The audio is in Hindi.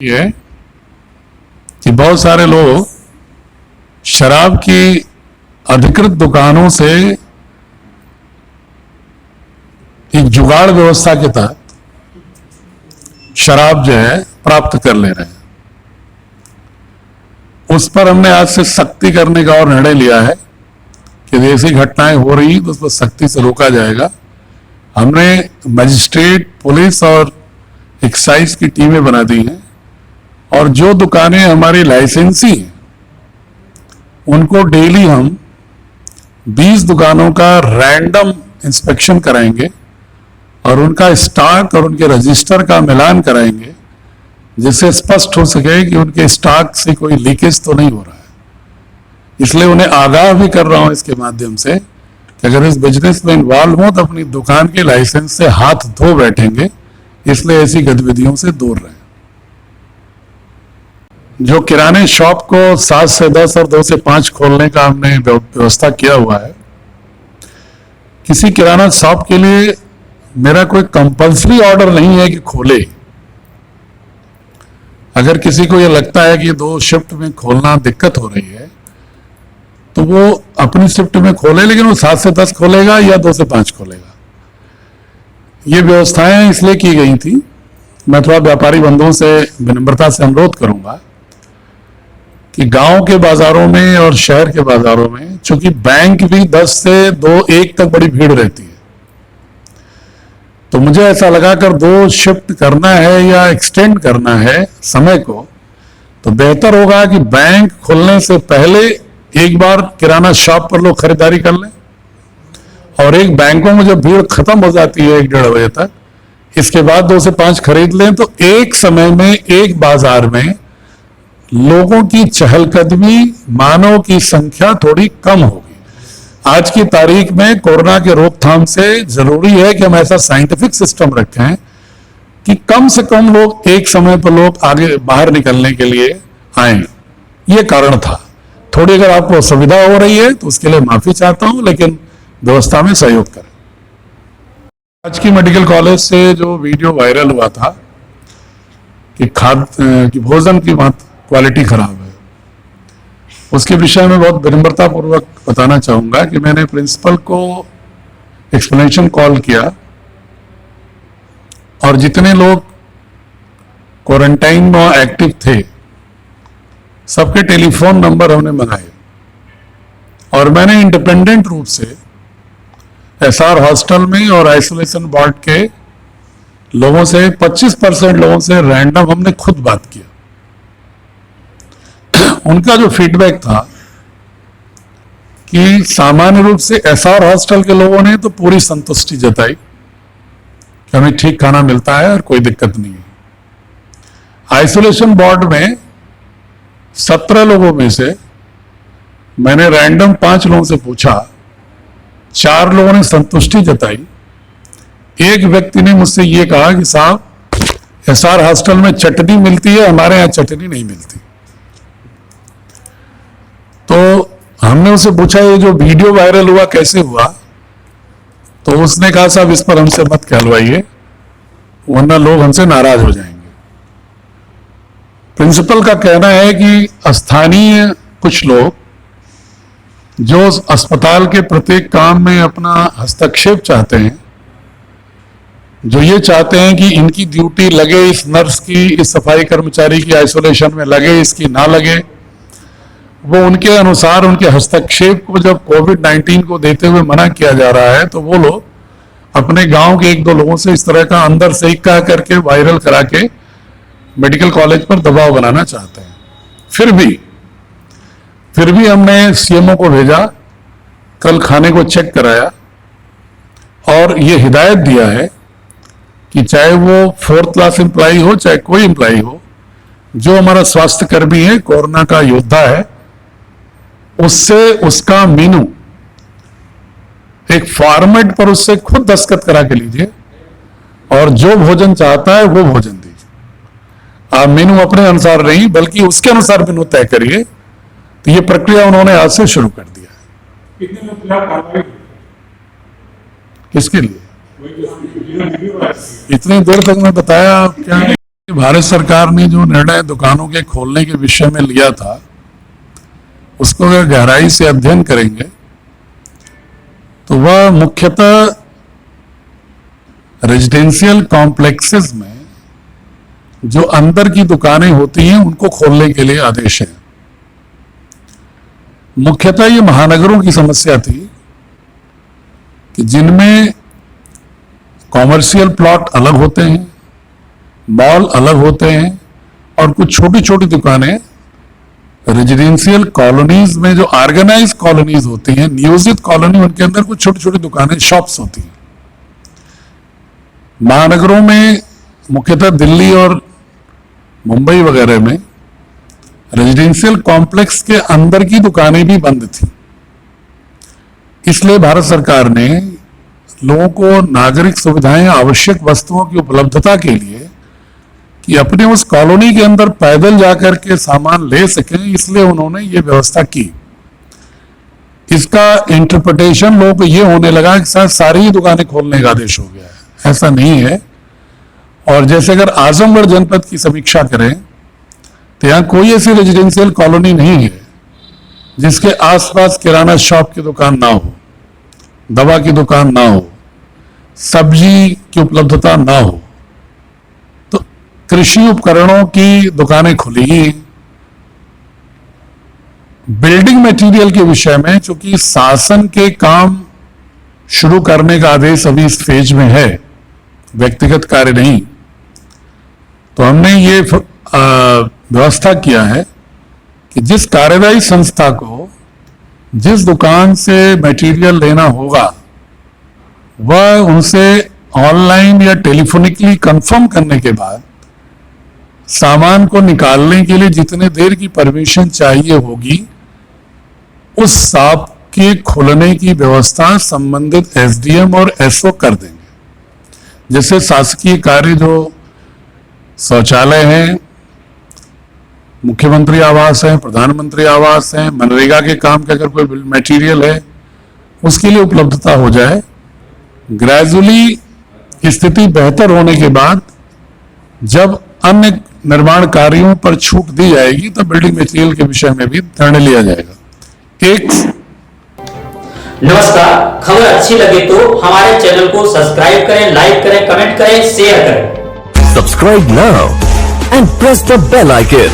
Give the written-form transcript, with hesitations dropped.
ये है कि बहुत सारे लोग शराब की अधिकृत दुकानों से एक जुगाड़ व्यवस्था के तहत शराब जो है प्राप्त कर ले रहे हैं। उस पर हमने आज से सख्ती करने का और निर्णय लिया है कि ऐसी घटनाएं हो रही तो उस पर सख्ती से रोका जाएगा। हमने मजिस्ट्रेट, पुलिस और एक्साइज की टीमें बना दी हैं और जो दुकानें हमारी लाइसेंसी हैं उनको डेली हम 20 दुकानों का रैंडम इंस्पेक्शन कराएंगे और उनका स्टॉक और उनके रजिस्टर का मिलान कराएंगे, जिससे स्पष्ट हो सके कि उनके स्टॉक से कोई लीकेज तो नहीं हो रहा है। इसलिए उन्हें आगाह भी कर रहा हूं इसके माध्यम से कि अगर इस बिजनेस में इन्वॉल्व हो तो अपनी दुकान के लाइसेंस से हाथ धो बैठेंगे, इसलिए ऐसी गतिविधियों से दूर रहें। जो किराने शॉप को 7 से 10 और 2 से 5 खोलने का हमने व्यवस्था किया हुआ है, किसी किराना शॉप के लिए मेरा कोई कंपल्सरी ऑर्डर नहीं है कि खोले। अगर किसी को यह लगता है कि 2 शिफ्ट में खोलना दिक्कत हो रही है तो वो अपनी शिफ्ट में खोले, लेकिन वो 7 से 10 खोलेगा या 2 से 5 खोलेगा। ये व्यवस्थाएं इसलिए की गई थी। मैं थोड़ा व्यापारी बंधुओं से विनम्रता से अनुरोध करूंगा कि गांव के बाजारों में और शहर के बाजारों में चूंकि बैंक भी 10 से 1 तक बड़ी भीड़ रहती है, तो मुझे ऐसा लगा कर 2 शिफ्ट करना है या एक्सटेंड करना है समय को, तो बेहतर होगा कि बैंक खुलने से पहले एक बार किराना शॉप पर लोग खरीदारी कर लें और एक बैंकों में जब भीड़ खत्म हो जाती है 1-1.5 बजे तक, इसके बाद 2 से 5 खरीद लें, तो एक समय में एक बाजार में लोगों की चहलकदमी, मानव की संख्या थोड़ी कम होगी। आज की तारीख में कोरोना के रोकथाम से जरूरी है कि हम ऐसा साइंटिफिक सिस्टम रखें कि कम से कम लोग एक समय पर लोग आगे बाहर निकलने के लिए आए। ये कारण था। थोड़ी अगर आपको असुविधा हो रही है तो उसके लिए माफी चाहता हूं, लेकिन व्यवस्था में सहयोग करें। आज की मेडिकल कॉलेज से जो वीडियो वायरल हुआ था कि भोजन की क्वालिटी खराब है, उसके विषय में बहुत विनम्रता पूर्वक बताना चाहूंगा कि मैंने प्रिंसिपल को एक्सप्लेनेशन कॉल किया और जितने लोग क्वारंटाइन में एक्टिव थे सबके टेलीफोन नंबर हमने मंगाए और मैंने इंडिपेंडेंट रूप से एसआर हॉस्टल में और आइसोलेशन वार्ड के लोगों से 25% लोगों से रैंडम हमने खुद बात किया। उनका जो फीडबैक था कि सामान्य रूप से एसआर हॉस्टल के लोगों ने तो पूरी संतुष्टि जताई कि हमें ठीक खाना मिलता है और कोई दिक्कत नहीं है। आइसोलेशन वार्ड में 17 लोगों में से मैंने रैंडम 5 लोगों से पूछा, 4 लोगों ने संतुष्टि जताई। एक व्यक्ति ने मुझसे ये कहा कि साहब एसआर हॉस्टल में चटनी मिलती है, हमारे यहां चटनी नहीं मिलती। तो हमने उससे पूछा ये जो वीडियो वायरल हुआ कैसे हुआ, तो उसने कहा साहब इस पर हमसे मत कहलवाइए वरना लोग हमसे नाराज हो जाएंगे। प्रिंसिपल का कहना है कि स्थानीय कुछ लोग जो अस्पताल के प्रत्येक काम में अपना हस्तक्षेप चाहते हैं, जो ये चाहते हैं कि इनकी ड्यूटी लगे, इस नर्स की, इस सफाई कर्मचारी की आइसोलेशन में लगे, इसकी ना लगे, वो उनके अनुसार उनके हस्तक्षेप को जब कोविड-19 को देते हुए मना किया जा रहा है, तो वो लोग अपने गांव के 1-2 लोगों से इस तरह का अंदर से कह करके वायरल करा के मेडिकल कॉलेज पर दबाव बनाना चाहते हैं। फिर भी हमने सीएमओ को भेजा, कल खाने को चेक कराया और ये हिदायत दिया है कि चाहे वो 4th क्लास एम्प्लॉई हो चाहे कोई एम्प्लॉई हो, जो हमारा स्वास्थ्य कर्मी है, कोरोना का योद्धा है, उससे उसका मेनू एक फॉर्मेट पर उससे खुद दस्तखत करा के लीजिए और जो भोजन चाहता है वो भोजन दीजिए। आप मेनू अपने अनुसार नहीं बल्कि उसके अनुसार मेनू तय करिए। तो ये प्रक्रिया उन्होंने आज से शुरू कर दिया है। कितने लोग खिलाफ कार्रवाई? किसके लिए? इतनी देर तक मैं बताया क्या भारत सरकार ने जो निर्णय दुकानों के खोलने के विषय में लिया था, उसको अगर गहराई से अध्ययन करेंगे तो वह मुख्यतः रेजिडेंशियल कॉम्प्लेक्सेस में जो अंदर की दुकानें होती हैं उनको खोलने के लिए आदेश है। मुख्यतः ये महानगरों की समस्या थी कि जिनमें कॉमर्शियल प्लॉट अलग होते हैं, मॉल अलग होते हैं और कुछ छोटी छोटी दुकानें रेजिडेंशियल कॉलोनीज में, जो ऑर्गेनाइज कॉलोनीज होती हैं, नियोजित कॉलोनी, उनके अंदर कुछ छोटी छोटी दुकानें, शॉप्स होती हैं। महानगरों में मुख्यतः दिल्ली और मुंबई वगैरह में रेजिडेंशियल कॉम्प्लेक्स के अंदर की दुकानें भी बंद थी। इसलिए भारत सरकार ने लोगों को नागरिक सुविधाएं, आवश्यक वस्तुओं की उपलब्धता के लिए कि अपने उस कॉलोनी के अंदर पैदल जाकर के सामान ले सकें, इसलिए उन्होंने ये व्यवस्था की। इसका इंटरप्रिटेशन लोगों को ये होने लगा कि शायद सारी ही दुकानें खोलने का आदेश हो गया है। ऐसा नहीं है। और जैसे अगर आजमगढ़ जनपद की समीक्षा करें तो यहां कोई ऐसी रेजिडेंशियल कॉलोनी नहीं है जिसके आसपास किराना शॉप की दुकान ना हो, दवा की दुकान ना हो, सब्जी की उपलब्धता ना हो। तो कृषि उपकरणों की दुकानें खुली ही। बिल्डिंग मटेरियल के विषय में चूंकि शासन के काम शुरू करने का आदेश अभी इस फेज में है, व्यक्तिगत कार्य नहीं, तो हमने ये व्यवस्था किया है कि जिस कार्यदायी संस्था को जिस दुकान से मटेरियल लेना होगा वह उनसे ऑनलाइन या टेलीफोनिकली कंफर्म करने के बाद सामान को निकालने के लिए जितने देर की परमिशन चाहिए होगी, उस शॉप के खुलने की व्यवस्था संबंधित एसडीएम और एसओ कर देंगे। जैसे शासकीय कार्य जो शौचालय हैं, मुख्यमंत्री आवास है, प्रधानमंत्री आवास है, मनरेगा के काम का अगर कोई मटेरियल है उसके लिए उपलब्धता हो जाए। ग्रेजुअली स्थिति बेहतर होने के बाद जब अन्य निर्माण कार्यों पर छूट दी जाएगी तो बिल्डिंग मटेरियल के विषय में भी निर्णय लिया जाएगा। नमस्कार, खबर अच्छी लगे तो हमारे चैनल को सब्सक्राइब करें, लाइक करें, कमेंट करें, शेयर करें। Subscribe now and press the bell icon.